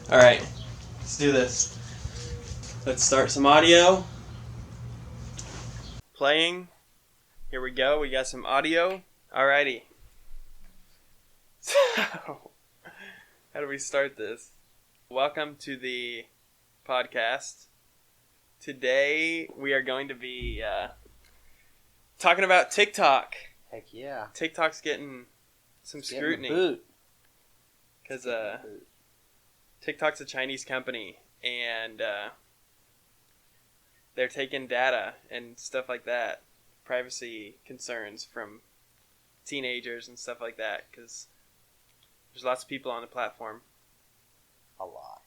All right, let's do this. Let's start some audio. Playing. Here we go. We got some audio. Alrighty. So, how do we start this? Welcome to the podcast. Today we are going to be talking about TikTok. Heck yeah. TikTok's getting some scrutiny. Boot. Because TikTok's a Chinese company, and they're taking data and stuff like that, privacy concerns from teenagers and stuff like that, because there's lots of people on the platform. A lot.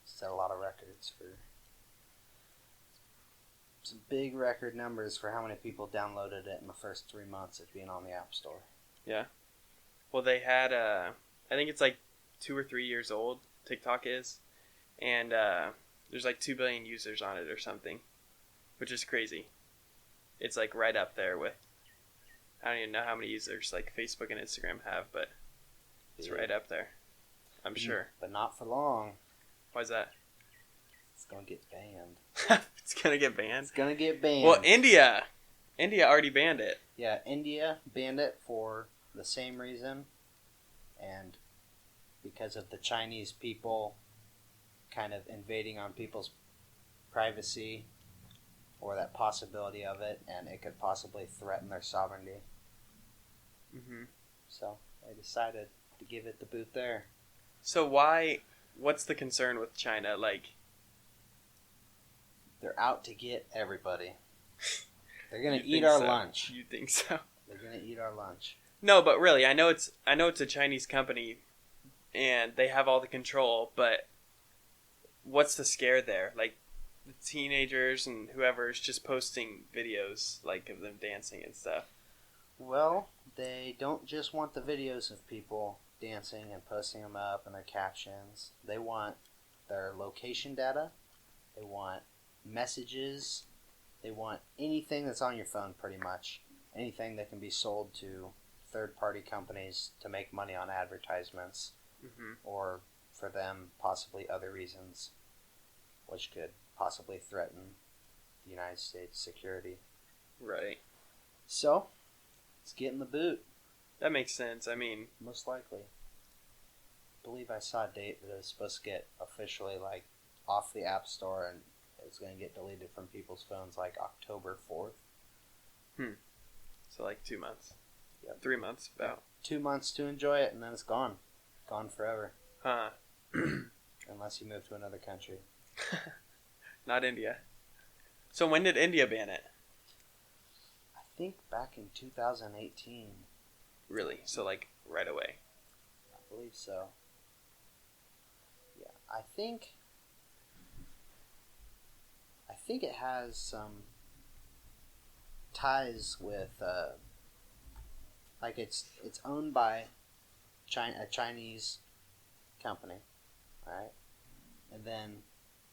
Set a lot of records for some big record numbers for how many people downloaded it in the first 3 months of being on the App Store. Yeah. Well, they had, I think it's like 2 or 3 years old, TikTok is, and there's like 2 billion users on it or something, which is crazy. It's like right up there with, I don't even know how many users like Facebook and Instagram have, but it's right up there, I'm sure. But not for long. Why's that? It's going to get banned. It's going to get banned? It's going to get banned. Well, India already banned it. Yeah, India banned it for the same reason, and because of the Chinese people kind of invading on people's privacy, or that possibility of it, and it could possibly threaten their sovereignty. Mm-hmm. So they decided to give it the boot there. So what's the concern with China? Like, they're out to get everybody. They're gonna you eat our so? lunch. You think so? They're gonna eat our lunch. No, but really, I know it's a Chinese company, and they have all the control. But what's the scare there? Like, the teenagers and whoever's just posting videos like of them dancing and stuff. Well, they don't just want the videos of people dancing and posting them up and their captions. They want their location data. They want messages. They want anything that's on your phone, pretty much. Anything that can be sold to third-party companies to make money on advertisements, Mm-hmm. or for them, possibly other reasons, which could possibly threaten the United States security. Right. So, it's getting the boot. That makes sense. I mean, Most likely. I believe I saw a date that it was supposed to get officially like off the App Store, and it's going to get deleted from people's phones like October 4th. so like 2 months. Yep. 3 months about. 2 months to enjoy it, and then it's gone. Gone forever. Huh. Unless you move to another country. Not India. So when did India ban it? I think back in 2018. Really? So like right away. I believe so. Yeah, I think it has some ties with like it's owned by a Chinese company, right? And then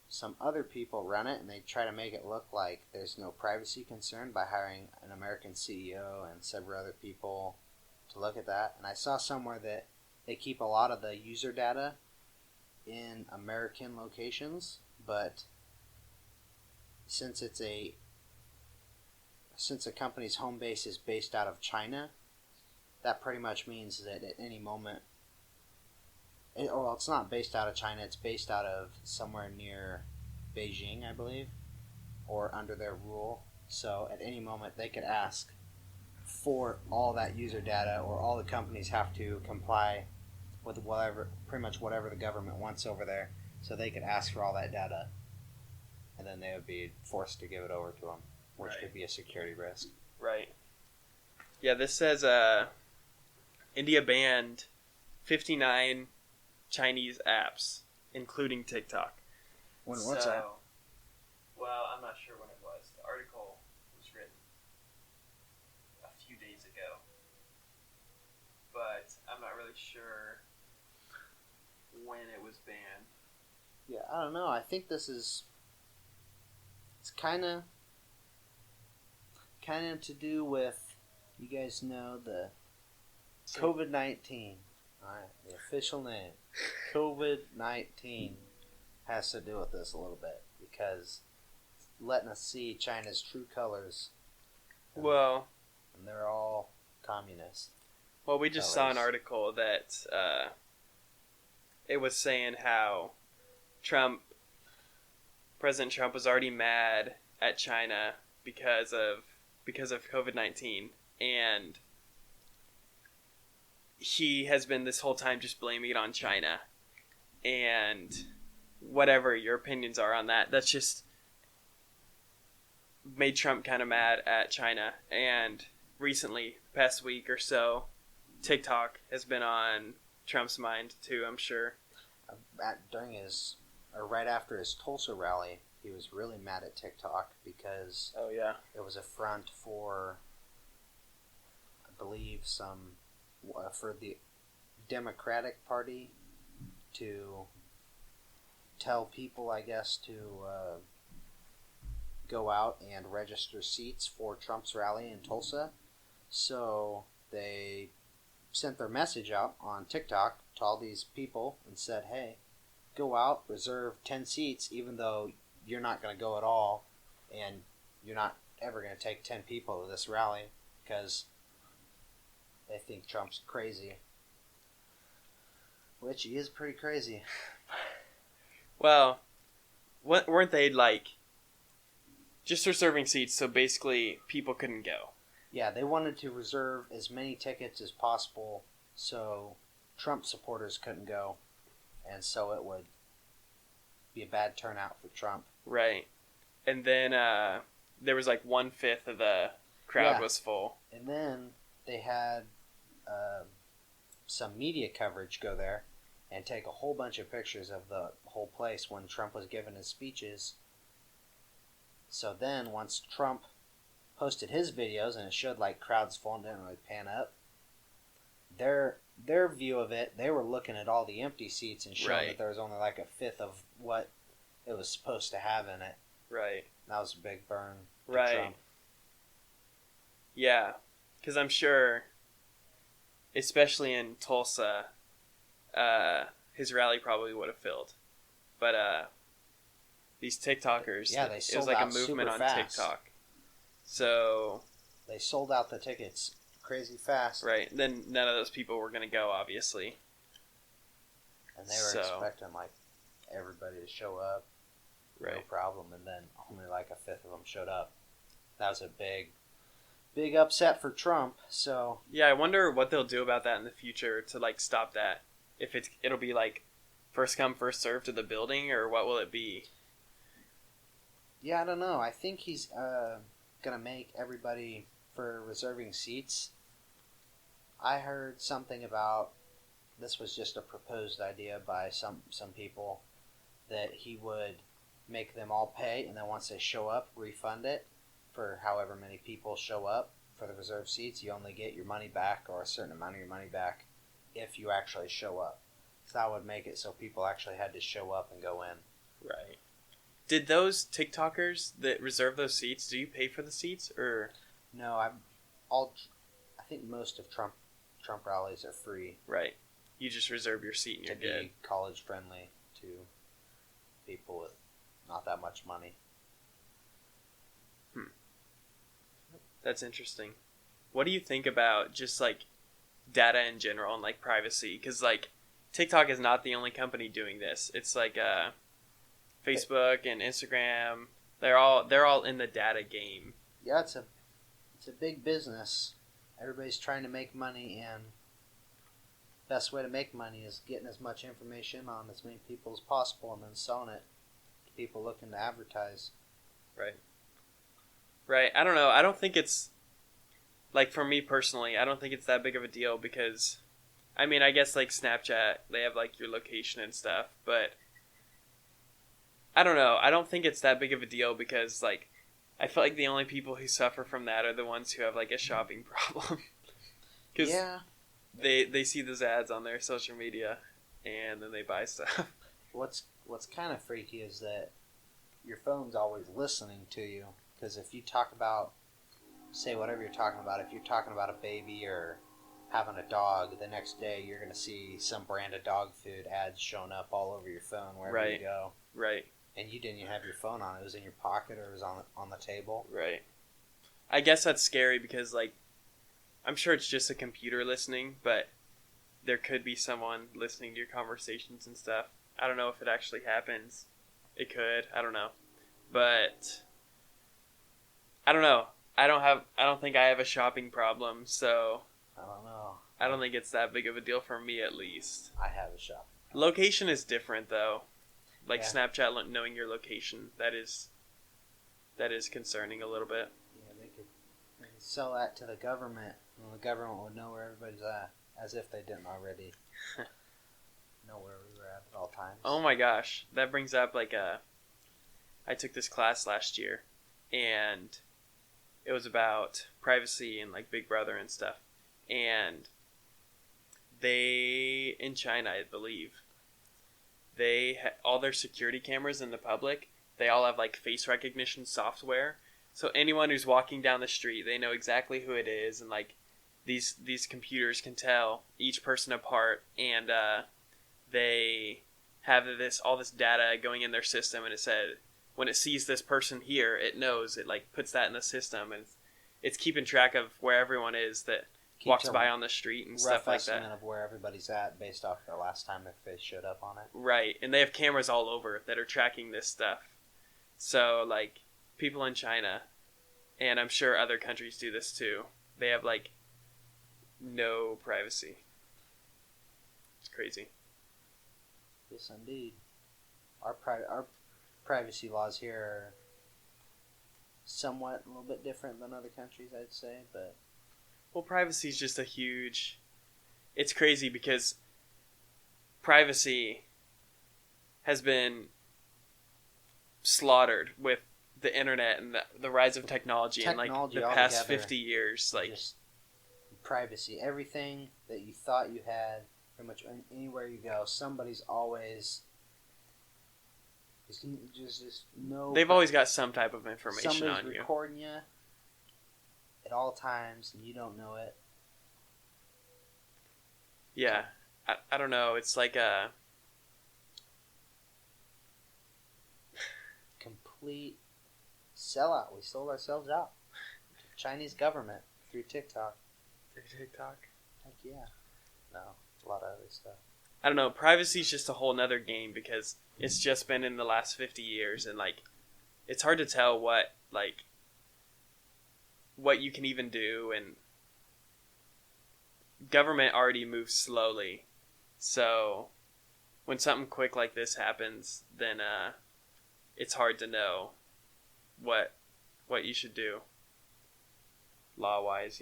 some other people run it, and they try to make it look like there's no privacy concern by hiring an American CEO and several other people to look at that. And I saw somewhere that they keep a lot of the user data in American locations, but since a company's home base is based out of China, that pretty much means that at any moment, it's not based out of China, it's based out of somewhere near Beijing, I believe, or under their rule. So at any moment they could ask for all that user data, or all the companies have to comply with pretty much whatever the government wants over there. So they could ask for all that data, and then they would be forced to give it over to them, which Right. could be a security risk. Right. Yeah, this says India banned 59 Chinese apps, including TikTok. When was that? Well, I'm not sure when it was. The article was written a few days ago, but I'm not really sure when it was banned. Yeah, I don't know. I think it's kind of to do with, you guys know, the COVID-19. All right, the official name, COVID-19. has to do with this a little bit because it's letting us see China's true colors. Well, and they're all communist. Well, we just saw an article that it was saying how President Trump was already mad at China because of COVID-19, and he has been this whole time just blaming it on China. And whatever your opinions are on that, that's just made Trump kind of mad at China. And recently, the past week or so, TikTok has been on Trump's mind too, I'm sure. Right after his Tulsa rally, he was really mad at TikTok because it was a front for, I believe, for the Democratic Party to tell people, I guess, to go out and register seats for Trump's rally in Tulsa. So they sent their message out on TikTok to all these people and said, hey, go out, reserve 10 seats, even though you're not going to go at all, and you're not ever going to take 10 people to this rally because they think Trump's crazy. Which he is pretty crazy. Well, weren't they just reserving seats so basically people couldn't go? Yeah, they wanted to reserve as many tickets as possible so Trump supporters couldn't go, and so it would be a bad turnout for Trump. Right. And then there was 1/5 of the crowd was full. And then they had some media coverage go there and take a whole bunch of pictures of the whole place when Trump was giving his speeches. So then once Trump posted his videos and it showed crowds full and didn't really pan up, their view of it, they were looking at all the empty seats and showing that there was only 1/5 of what it was supposed to have in it. Right. That was a big burn to Trump. Yeah, because I'm sure, especially in Tulsa, his rally probably would have filled. But these TikTokers, they sold it was out a movement on fast. TikTok. So they sold out the tickets crazy fast. Right. Then none of those people were going to go, obviously. And they were expecting everybody to show up. Right. No problem. And then only 1/5 of them showed up. That was a big upset for Trump. So yeah, I wonder what they'll do about that in the future to stop that. If it'll be first come first served to the building, or what will it be? Yeah, I don't know. I think he's gonna make everybody for reserving seats. I heard something about this was just a proposed idea by some people that he would make them all pay, and then once they show up, refund it for however many people show up for the reserved seats. You only get your money back, or a certain amount of your money back, if you actually show up. So that would make it so people actually had to show up and go in. Right. Did those TikTokers that reserve those seats, do you pay for the seats, or? No, I think most of Trump rallies are free. Right. You just reserve your seat and you're good. To be college friendly to people with not that much money. That's interesting. What do you think about just data in general and privacy? Because TikTok is not the only company doing this. It's Facebook and Instagram. They're all in the data game. Yeah, it's a big business. Everybody's trying to make money, and best way to make money is getting as much information on as many people as possible and then selling it to people looking to advertise. Right. Right. I don't know. I don't think it's for me personally, I don't think it's that big of a deal because I guess Snapchat, they have your location and stuff, but I don't know. I don't think it's that big of a deal because I feel the only people who suffer from that are the ones who have a shopping problem. Because they see those ads on their social media and then they buy stuff. What's kind of freaky is that your phone's always listening to you. Because if you talk about, say whatever you're talking about, if you're talking about a baby or having a dog, the next day you're going to see some brand of dog food ads showing up all over your phone wherever you go. Right. And you didn't even have your phone on. It was in your pocket or it was on the table. Right. I guess that's scary because, like, I'm sure it's just a computer listening, but there could be someone listening to your conversations and stuff. I don't know if it actually happens. It could. I don't know. But I don't know. I don't think I have a shopping problem, so I don't know. I don't think it's that big of a deal for me, at least. I have a shopping problem. Location is different, though. Like Snapchat knowing your location, that is concerning a little bit. Yeah, they could sell that to the government, and the government would know where everybody's at, as if they didn't already know where we were at all times. Oh my gosh, that brings up I took this class last year, and it was about privacy and like Big Brother and stuff. And they, in China, I believe, all their security cameras in the public, they all have like face recognition software. So anyone who's walking down the street, they know exactly who it is, and like these computers can tell each person apart, and they have all this data going in their system, and it said when it sees this person here, it knows, it like puts that in the system, and it's keeping track of where everyone is that walks by on the street and stuff like that. Rough estimate of where everybody's at based off the last time if they showed up on it. Right, and they have cameras all over that are tracking this stuff. So like people in China, and I'm sure other countries do this too, they have like no privacy. It's crazy. Yes, indeed. Our privacy laws here are somewhat a little bit different than other countries, I'd say, but well, privacy is just it's crazy because privacy has been slaughtered with the internet and the rise of technology in like the past 50 years. Like just privacy, everything that you thought you had, pretty much anywhere you go, somebody's always just no. They've always got some type of information on you. Somebody's recording you at all times, and you don't know it. Yeah, I don't know. It's like a complete sellout. We sold ourselves out to the Chinese government through TikTok. Heck yeah. No, a lot of other stuff. I don't know. Privacy is just a whole nother game because it's just been in the last 50 years, and like it's hard to tell what you can even do, and government already moves slowly. So when something quick like this happens, then it's hard to know what you should do law-wise,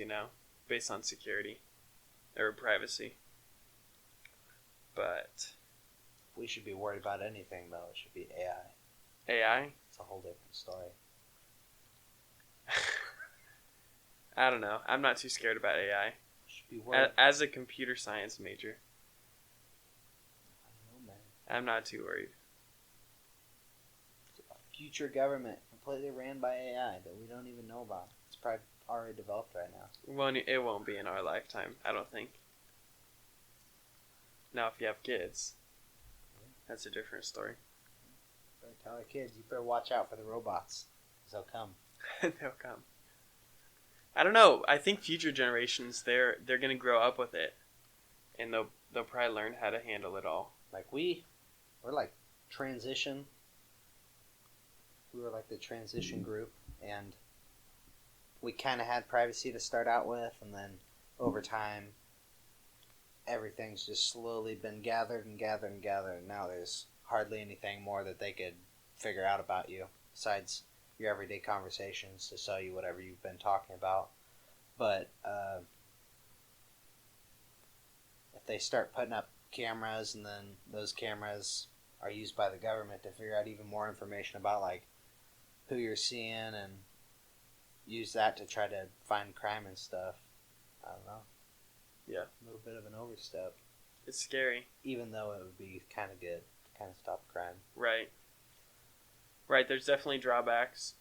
based on security or privacy. But we should be worried about anything, though. It should be AI. AI? It's a whole different story. I don't know. I'm not too scared about AI. Should be worried. As a computer science major, I don't know, man. I'm not too worried. Future government completely ran by AI that we don't even know about. It's probably already developed right now. Well, it won't be in our lifetime, I don't think. Now, if you have kids, that's a different story. Better tell our kids, you better watch out for the robots, because they'll come. They'll come. I don't know. I think future generations, they're going to grow up with it, and they'll probably learn how to handle it all. Like we're like transition. We were like the transition group, and we kind of had privacy to start out with, and then over time, everything's just slowly been gathered and gathered and gathered, and now there's hardly anything more that they could figure out about you besides your everyday conversations to sell you whatever you've been talking about. But if they start putting up cameras, and then those cameras are used by the government to figure out even more information about like who you're seeing, and use that to try to find crime and stuff, I don't know. Yeah. A little bit of an overstep. It's scary. Even though it would be kind of good to kind of stop crime. Right. Right, there's definitely drawbacks.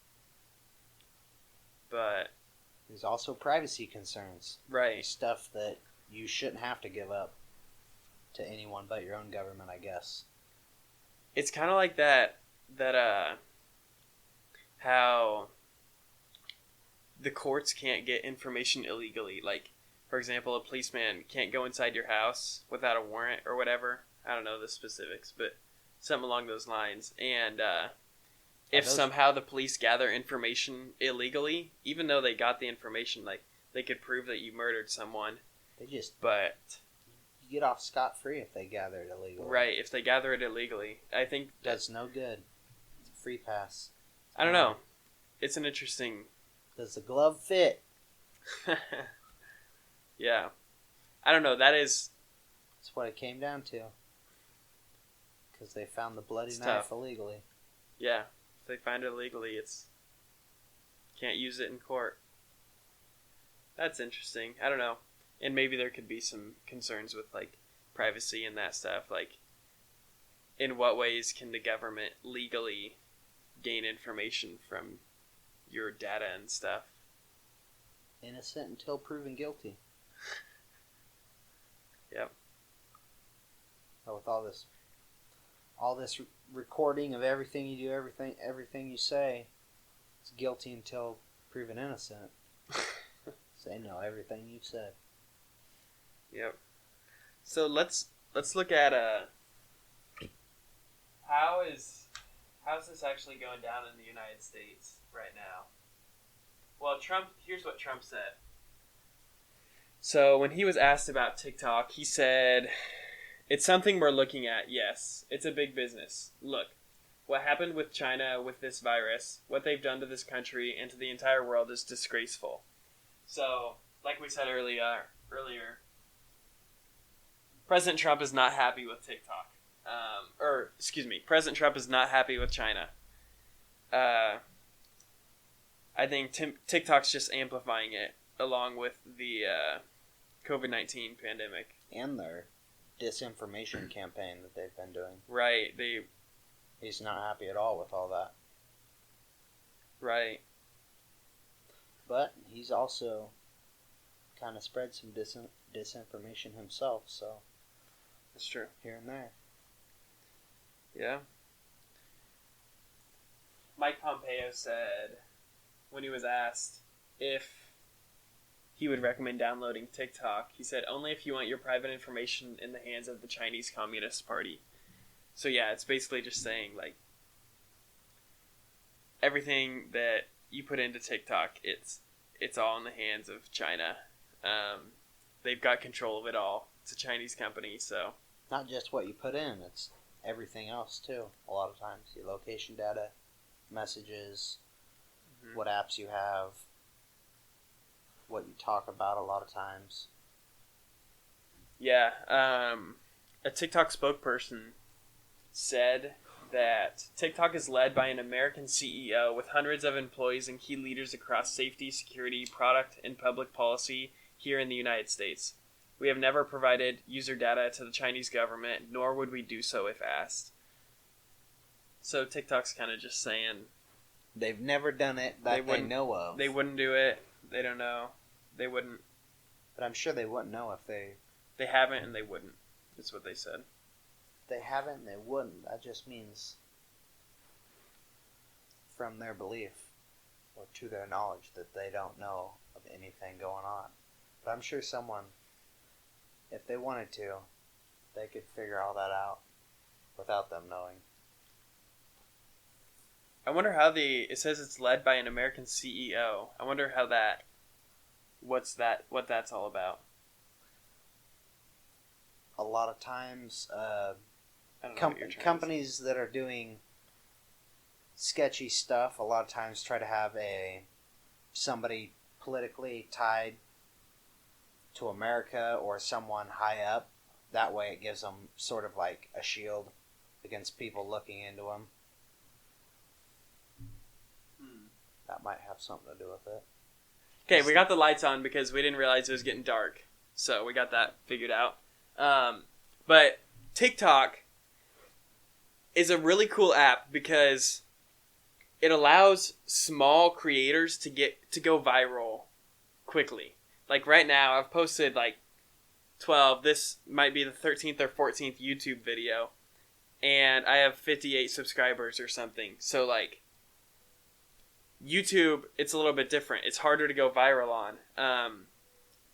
But there's also privacy concerns. Right. There's stuff that you shouldn't have to give up to anyone but your own government, I guess. It's kind of like that how the courts can't get information illegally. Like, for example, a policeman can't go inside your house without a warrant or whatever. I don't know the specifics, but something along those lines. And if somehow the police gather information illegally, even though they got the information, like, they could prove that you murdered someone. But you get off scot-free if they gather it illegally. Right, if they gather it illegally. I think that's no good. It's a free pass. I don't know. It's an interesting... Does the glove fit? Yeah. I don't know. That's what it came down to. Because they found the bloody knife tough. Illegally. Yeah. If they find it illegally, can't use it in court. That's interesting. I don't know. And maybe there could be some concerns with, like, privacy and that stuff. Like, in what ways can the government legally gain information from your data and stuff? Innocent until proven guilty. Yep. But with all this recording of everything you do, everything you say, it's guilty until proven innocent. They know everything you've said. Yep. So let's look at how's this actually going down in the United States right now? Well, here's what Trump said. So when he was asked about TikTok, he said, "It's something we're looking at, yes. It's a big business. Look, what happened with China with this virus, what they've done to this country and to the entire world is disgraceful." So, like we said earlier, President Trump is not happy with TikTok. President Trump is not happy with China. I think TikTok's just amplifying it, along with the COVID-19 pandemic. And their disinformation campaign that they've been doing. Right. He's not happy at all with all that. Right. But he's also kind of spread some disinformation himself, so... That's true. Here and there. Yeah. Mike Pompeo said, when he was asked if he would recommend downloading TikTok, he said, "Only if you want your private information in the hands of the Chinese Communist Party." So yeah, it's basically just saying, like, everything that you put into TikTok, it's all in the hands of China. They've got control of it all. It's a Chinese company, so... Not just what you put in, it's everything else, too. A lot of times, your location data, messages, what apps you have, what you talk about a lot of times. Yeah, a TikTok spokesperson said that TikTok is led by an American CEO with hundreds of employees and key leaders across safety, security, product, and public policy here in the United States. We have never provided user data to the Chinese government, nor would we do so if asked. So TikTok's kind of just saying... They've never done it that they know of. They wouldn't do it. They don't know. They wouldn't. But I'm sure they wouldn't know if they... They haven't and they wouldn't. That's what they said. They haven't and they wouldn't. That just means from their belief or to their knowledge that they don't know of anything going on. But I'm sure someone, if they wanted to, they could figure all that out without them knowing. I wonder how it says it's led by an American CEO. I wonder how what that's all about. A lot of times, companies that are doing sketchy stuff, a lot of times try to have somebody politically tied to America or someone high up. That way it gives them sort of like a shield against people looking into them. That might have something to do with it. Okay, we got the lights on because we didn't realize it was getting dark. So we got that figured out. But TikTok is a really cool app because it allows small creators to go viral quickly. Like right now, I've posted like 12. This might be the 13th or 14th YouTube video, and I have 58 subscribers or something. So, like, YouTube, it's a little bit different. It's harder to go viral on.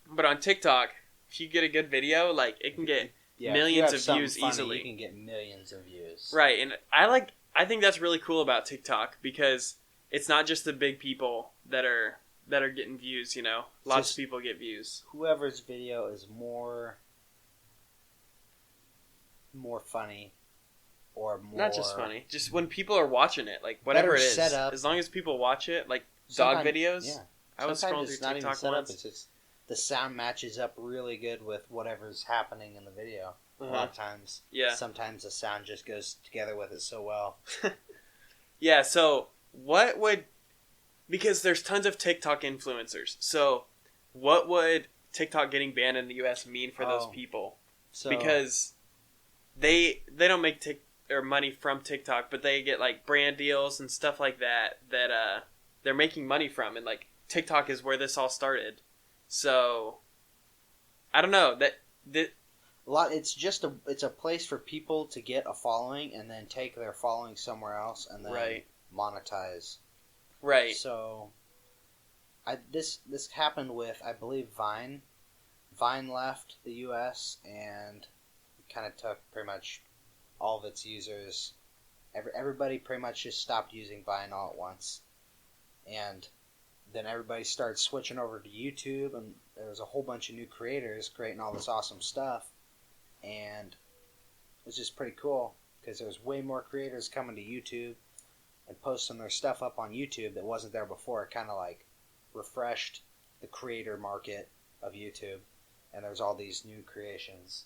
But on TikTok, if you get a good video, like, it can get millions of views easily. You can get millions of views. Right, and I think that's really cool about TikTok, because it's not just the big people that are getting views, you know. Lots of people get views. Whoever's video is more funny, or more... Not just funny. Just when people are watching it, like, whatever it is. Set up. As long as people watch it, like, dog videos. Yeah. I was scrolling through TikTok once. It's just the sound matches up really good with whatever's happening in the video. A lot of times. Yeah. Sometimes the sound just goes together with it so well. Yeah, so what would... Because there's tons of TikTok influencers. So what would TikTok getting banned in the U.S. mean for those people? Because they don't make money from TikTok, but they get, like, brand deals and stuff like that they're making money from. And, like, TikTok is where this all started. So I don't know. It's a place for people to get a following and then take their following somewhere else and then monetize. Right. So, this happened with, I believe, Vine. Vine left the U.S. and kind of took pretty much all of its users. Everybody pretty much just stopped using Vine all at once. And then everybody started switching over to YouTube, and there was a whole bunch of new creators creating all this awesome stuff. And it was just pretty cool, because there was way more creators coming to YouTube and posting their stuff up on YouTube that wasn't there before. It kind of like refreshed the creator market of YouTube, and there's all these new creations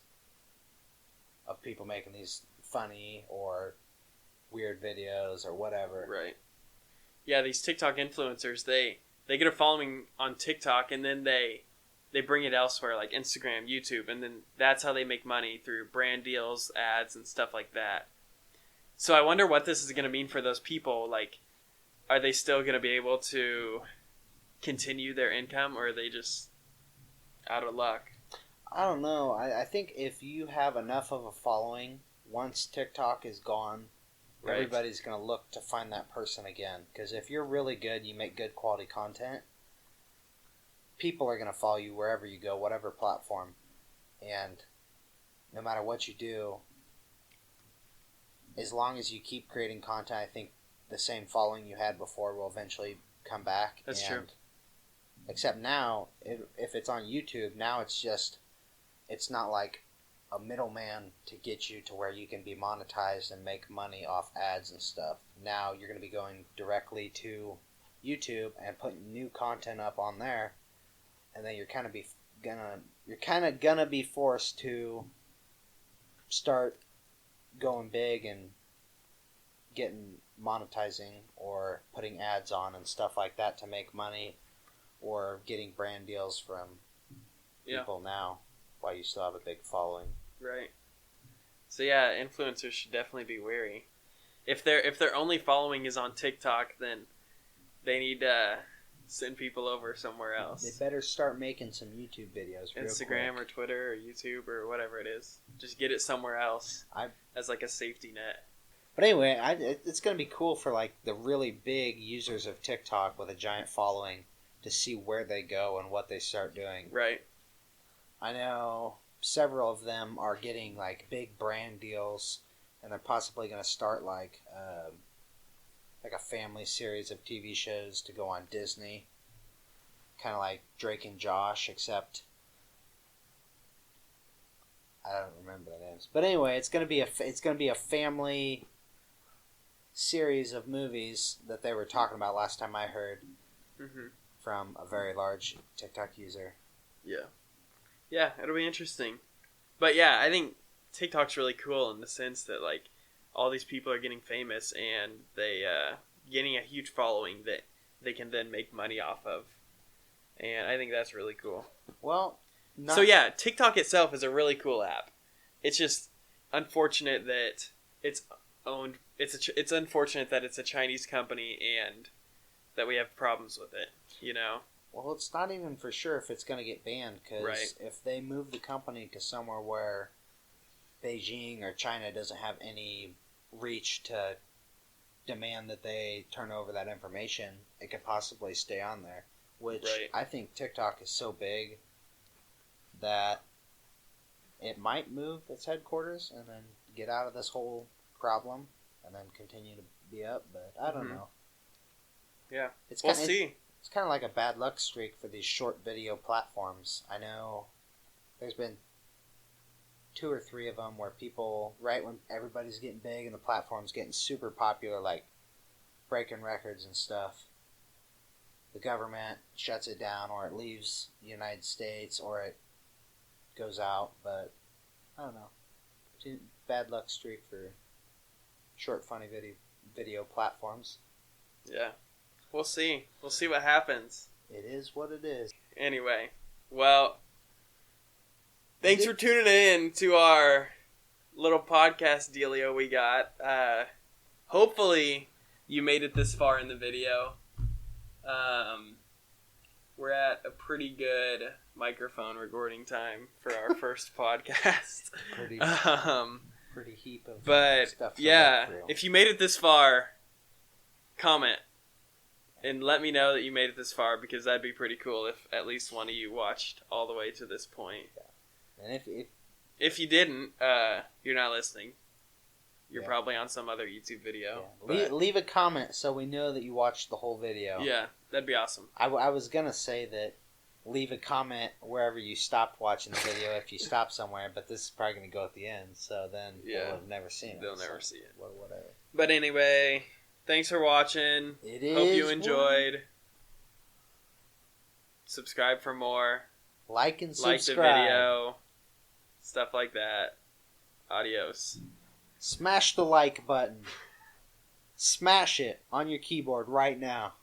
of people making these funny or weird videos or whatever. Right. Yeah, these TikTok influencers, they get a following on TikTok, and then they bring it elsewhere, like Instagram, YouTube, and then that's how they make money, through brand deals, ads, and stuff like that. So I wonder what this is going to mean for those people. Like, are they still going to be able to continue their income, or are they just out of luck? I don't know. I think if you have enough of a following, once TikTok is gone, everybody's going to look to find that person again. Because if you're really good, you make good quality content, people are going to follow you wherever you go, whatever platform. And no matter what you do, as long as you keep creating content, I think the same following you had before will eventually come back. That's true. Except now, if it's on YouTube, now it's not like a middleman to get you to where you can be monetized and make money off ads and stuff. Now you're going to be going directly to YouTube and putting new content up on there, and then you're kind of gonna be forced to start going big and monetizing or putting ads on and stuff like that to make money, or getting brand deals from people now while you still have a big following. Right. So yeah, influencers should definitely be wary. If their only following is on TikTok, then they need to send people over somewhere else. They better start making some YouTube videos. Instagram or Twitter or YouTube or whatever it is. Just get it somewhere else as like a safety net. But anyway, it's going to be cool for like the really big users of TikTok with a giant following to see where they go and what they start doing. Right. I know several of them are getting like big brand deals, and they're possibly going to start like a family series of TV shows to go on Disney, kind of like Drake and Josh, except I don't remember the names. But anyway, it's going to be a family series of movies that they were talking about last time I heard from a very large TikTok user. Yeah, it'll be interesting. But yeah, I think TikTok's really cool in the sense that like all these people are getting famous and they getting a huge following that they can then make money off of. And I think that's really cool. Well, so yeah, TikTok itself is a really cool app. It's just unfortunate that it's owned. It's unfortunate that it's a Chinese company and that we have problems with it. You know. Well, it's not even for sure if it's going to get banned, because Right. if they move the company to somewhere where Beijing or China doesn't have any reach to demand that they turn over that information, it could possibly stay on there. Which Right. I think TikTok is so big that it might move its headquarters and then get out of this whole problem and then continue to be up, but I don't know. Yeah. It's We'll kinda, see. It's kind of like a bad luck streak for these short video platforms. I know there's been 2 or 3 of them where people, right when everybody's getting big and the platform's getting super popular, like breaking records and stuff, the government shuts it down, or it leaves the United States, or it goes out. But I don't know. Bad luck streak for short, funny video platforms. Yeah. We'll see. We'll see what happens. It is what it is. Anyway, well, thanks for tuning in to our little podcast dealio we got. Hopefully you made it this far in the video. We're at a pretty good microphone recording time for our first podcast. Pretty heap of but stuff. Yeah, if you made it this far, comment and let me know that you made it this far, because that'd be pretty cool if at least one of you watched all the way to this point. Yeah. And if you didn't, you're not listening. You're probably on some other YouTube video. Yeah. Leave a comment so we know that you watched the whole video. Yeah, that'd be awesome. I was going to say that leave a comment wherever you stopped watching the video if you stopped somewhere, but this is probably going to go at the end, so then they'll have never seen it. They'll never see it. Whatever. But anyway, thanks for watching. Hope you enjoyed. Subscribe for more. Like and subscribe. Like the video. Stuff like that. Adios. Smash the like button. Smash it on your keyboard right now.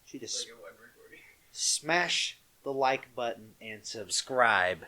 She just smash the like button and subscribe.